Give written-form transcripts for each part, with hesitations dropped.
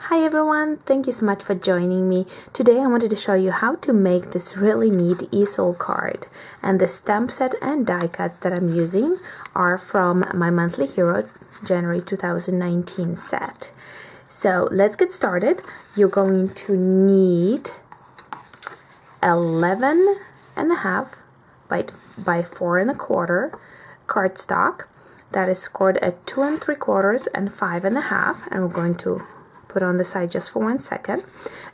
Hi everyone, thank you so much for joining me. Today I wanted to show you how to make this really neat easel card. And the stamp set and die cuts that I'm using are from my monthly hero January 2019 set. So let's get started. You're going to need 11.5 by 4 1/4 cardstock that is scored at 2 3/4 and 5 1/2, and we're going to put on the side just for 1 second.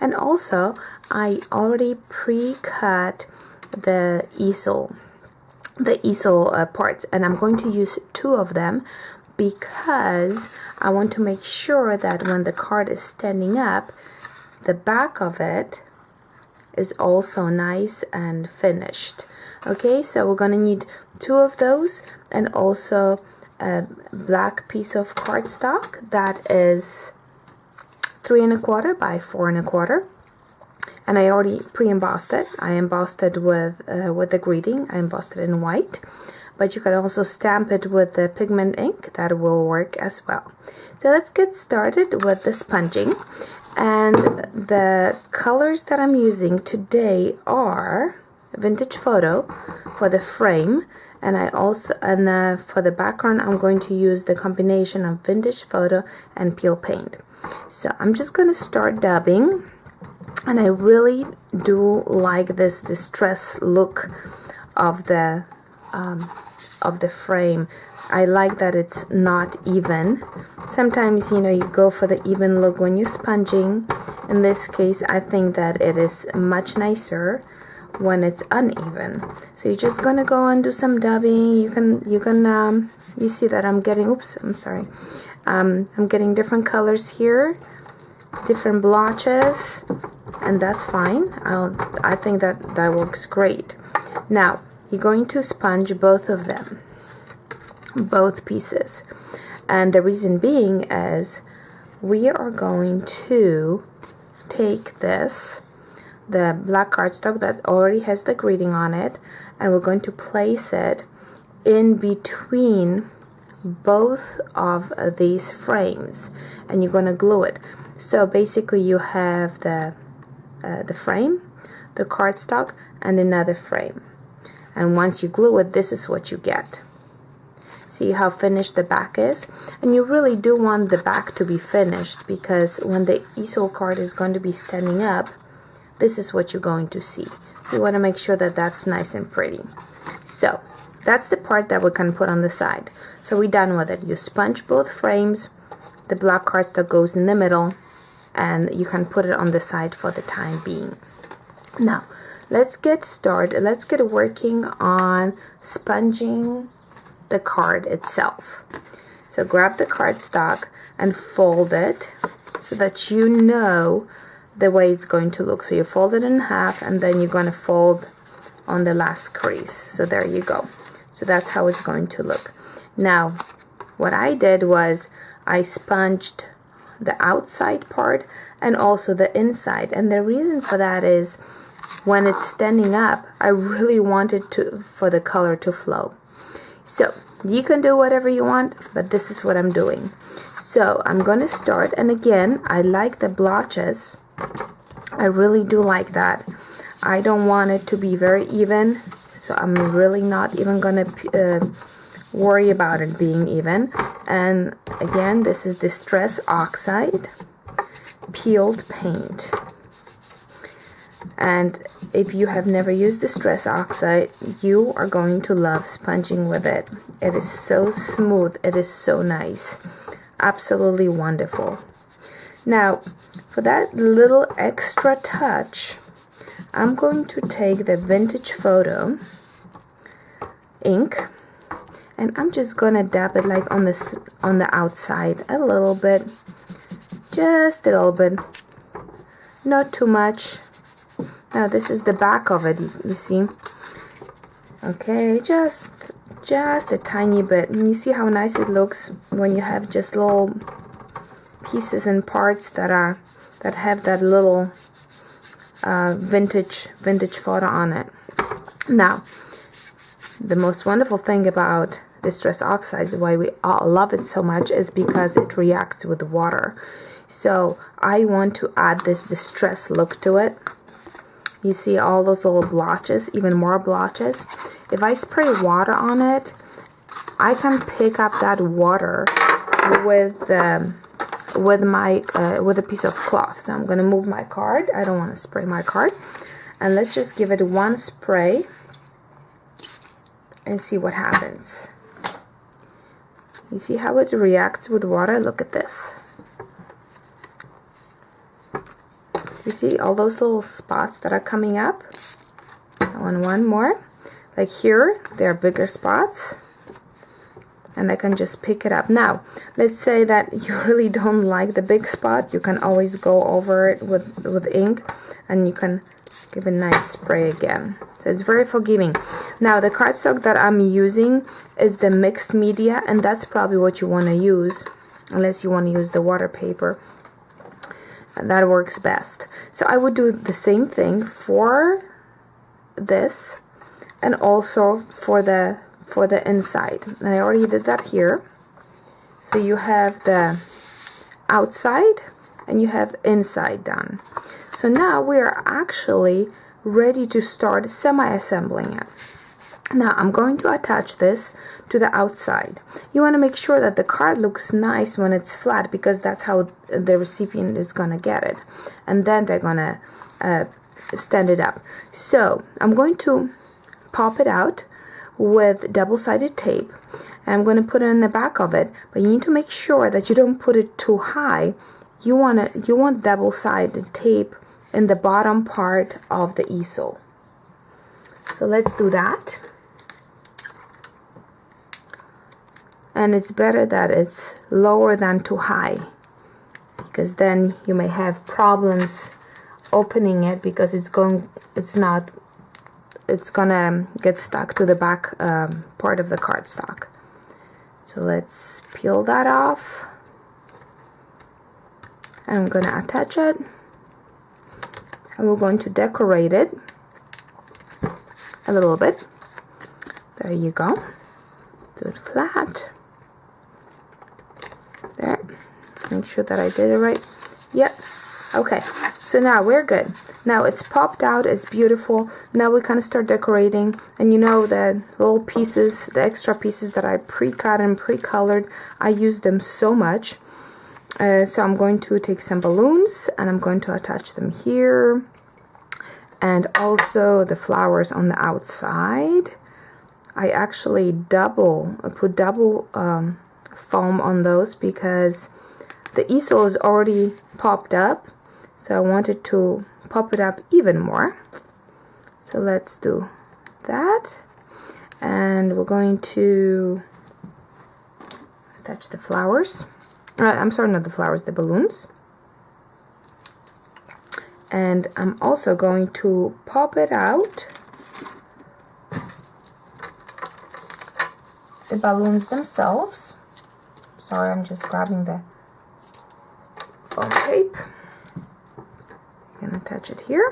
And also I already pre-cut the easel parts, and I'm going to use 2 of them because I want to make sure that when the card is standing up, the back of it is also nice and finished. Okay, so we're going to need 2 of those, and also a black piece of cardstock that is 3 1/4 by 4 1/4, and I already pre-embossed it. I embossed it with the greeting. I embossed it in white, but you can also stamp it with the pigment ink. That will work as well. So let's get started with the sponging. And the colors that I'm using today are Vintage Photo for the frame, and for the background I'm going to use the combination of Vintage Photo and Peel Paint. So I'm just going to start dabbing, and I really do like this distress look of the frame. I like that it's not even. Sometimes, you go for the even look when you're sponging. In this case, I think that it is much nicer when it's uneven. So you're just gonna go and do some dabbing. You see that I'm getting, I'm getting different colors here, different blotches, and that's fine. I think that works great. Now you're going to sponge both of them, both pieces, and the reason being is we are going to take the black cardstock that already has the greeting on it, and we're going to place it in between both of these frames, and you're going to glue it. So basically you have the frame, the cardstock, and another frame, and once you glue it, this is what you get. See how finished the back is? And you really do want the back to be finished, because when the easel card is going to be standing up, this is what you're going to see. So you want to make sure that that's nice and pretty. So that's the part that we can put on the side. So we're done with it. You sponge both frames, the black cardstock goes in the middle, and you can put it on the side for the time being. Now let's get started. Let's get working on sponging the card itself. So grab the cardstock and fold it so that you know the way it's going to look. So you fold it in half, and then you're going to fold on the last crease. So there you go. So that's how it's going to look. Now what I did was I sponged the outside part and also the inside, and the reason for that is when it's standing up, I really wanted for the color to flow. So you can do whatever you want, but this is what I'm doing. So I'm going to start, and again, I like the blotches. I really do like that. I don't want it to be very even, so I'm really not even going to worry about it being even. And again, this is Distress Oxide peeled paint. And if you have never used Distress Oxide, you are going to love sponging with it. It is so smooth. It is so nice. Absolutely wonderful. Now, for that little extra touch, I'm going to take the Vintage Photo ink, and I'm just gonna dab it like on the outside a little bit, just a little bit, not too much. Now this is the back of it, you see. Okay, just a tiny bit. And you see how nice it looks when you have just little pieces and parts that have that little vintage photo on it. Now, the most wonderful thing about Distress Oxide, why we all love it so much, is because it reacts with water. So I want to add this distress look to it. You see all those little blotches, even more blotches. If I spray water on it, I can pick up that water with a piece of cloth. So I'm going to move my card. I don't want to spray my card. And let's just give it one spray and see what happens. You see how it reacts with water? Look at this. You see all those little spots that are coming up? I want one more. Like here, there are bigger spots. And I can just pick it up. Now, let's say that you really don't like the big spot. You can always go over it with ink, and you can give a nice spray again. So it's very forgiving. Now, the cardstock that I'm using is the mixed media, and that's probably what you want to use, unless you want to use the water paper. And that works best. So I would do the same thing for this, and also for the inside. And I already did that here. So you have the outside and you have inside done. So now we are actually ready to start semi-assembling it. Now I'm going to attach this to the outside. You want to make sure that the card looks nice when it's flat, because that's how the recipient is going to get it. And then they're going to stand it up. So I'm going to pop it out with double-sided tape. And I'm going to put it in the back of it, but you need to make sure that you don't put it too high. You want double-sided tape in the bottom part of the easel. So let's do that. And it's better that it's lower than too high, because then you may have problems opening it, because it's gonna get stuck to the back part of the cardstock. So let's peel that off, and I'm going to attach it, and we're going to decorate it a little bit. There you go. Do it flat. There. Make sure that I did it right. Yep. Okay, so now we're good. Now it's popped out, it's beautiful. Now we can start decorating, and you know the little pieces, the extra pieces that I pre-cut and pre-colored, I use them so much. So I'm going to take some balloons and I'm going to attach them here, and also the flowers on the outside. I actually put double foam on those, because the easel is already popped up. So I wanted to pop it up even more. So let's do that. And we're going to attach the flowers. I'm sorry, not the flowers, the balloons. And I'm also going to pop it out, the balloons themselves. Sorry, I'm just grabbing the foam tape. Attach it here,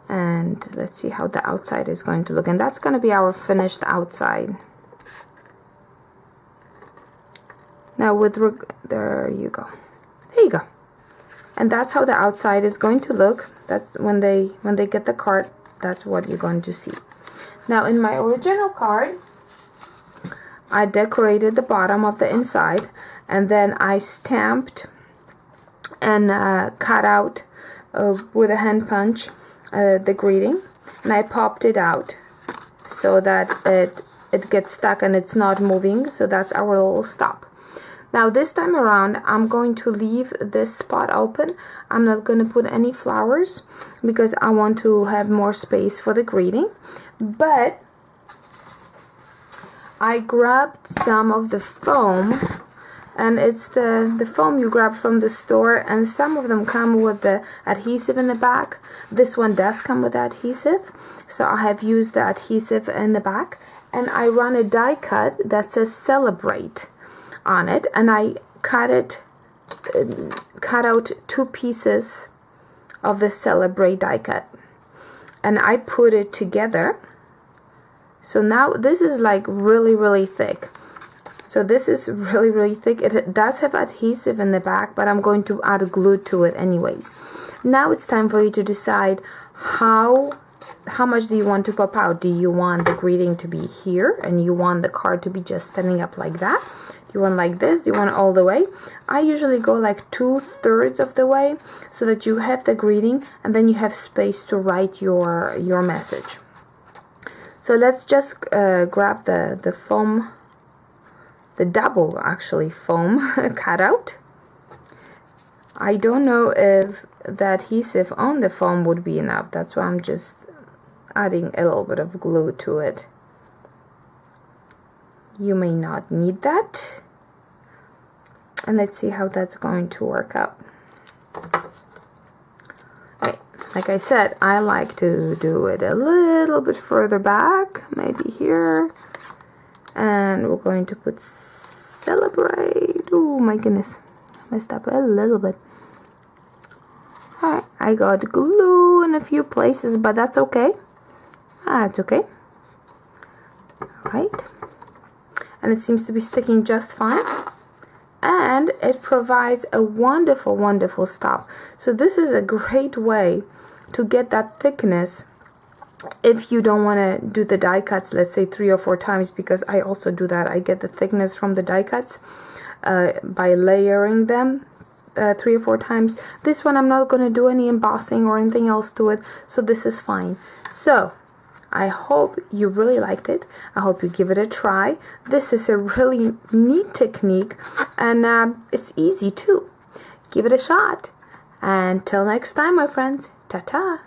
and let's see how the outside is going to look, and that's going to be our finished outside. Now there you go, and that's how the outside is going to look. That's when they get the card, that's what you're going to see. Now in my original card, I decorated the bottom of the inside, and then I stamped and cut out with a hand punch the greeting, and I popped it out so that it gets stuck and it's not moving. So that's our little stop. Now this time around, I'm going to leave this spot open. I'm not going to put any flowers, because I want to have more space for the greeting. But I grabbed some of the foam, and it's the foam you grab from the store, and some of them come with the adhesive in the back. This one does come with adhesive, so I have used the adhesive in the back, and I run a die cut that says Celebrate on it, and I cut out 2 pieces of the Celebrate die cut, and I put it together. So now this is like really thick. So this is really thick. It does have adhesive in the back, but I'm going to add glue to it anyways. Now it's time for you to decide how much do you want to pop out. Do you want the greeting to be here and you want the card to be just standing up like that? Do you want like this? Do you want it all the way? I usually go like 2/3 of the way so that you have the greeting and then you have space to write your message. So let's just grab the foam, the double actually foam cutout. I don't know if the adhesive on the foam would be enough. That's why I'm just adding a little bit of glue to it. You may not need that. And let's see how that's going to work out. Okay, like I said, I like to do it a little bit further back, maybe here. And we're going to put celebrate. Oh my goodness, I messed up a little bit. Alright, I got glue in a few places, but that's okay. It's okay. Alright. And it seems to be sticking just fine. And it provides a wonderful stop. So this is a great way to get that thickness if you don't want to do the die cuts, let's say 3 or 4 times, because I also do that. I get the thickness from the die cuts by layering them 3 or 4 times. This one I'm not going to do any embossing or anything else to it, so this is fine. So I hope you really liked it. I hope you give it a try. This is a really neat technique, and it's easy too. Give it a shot. Until next time, my friends. Ta-ta.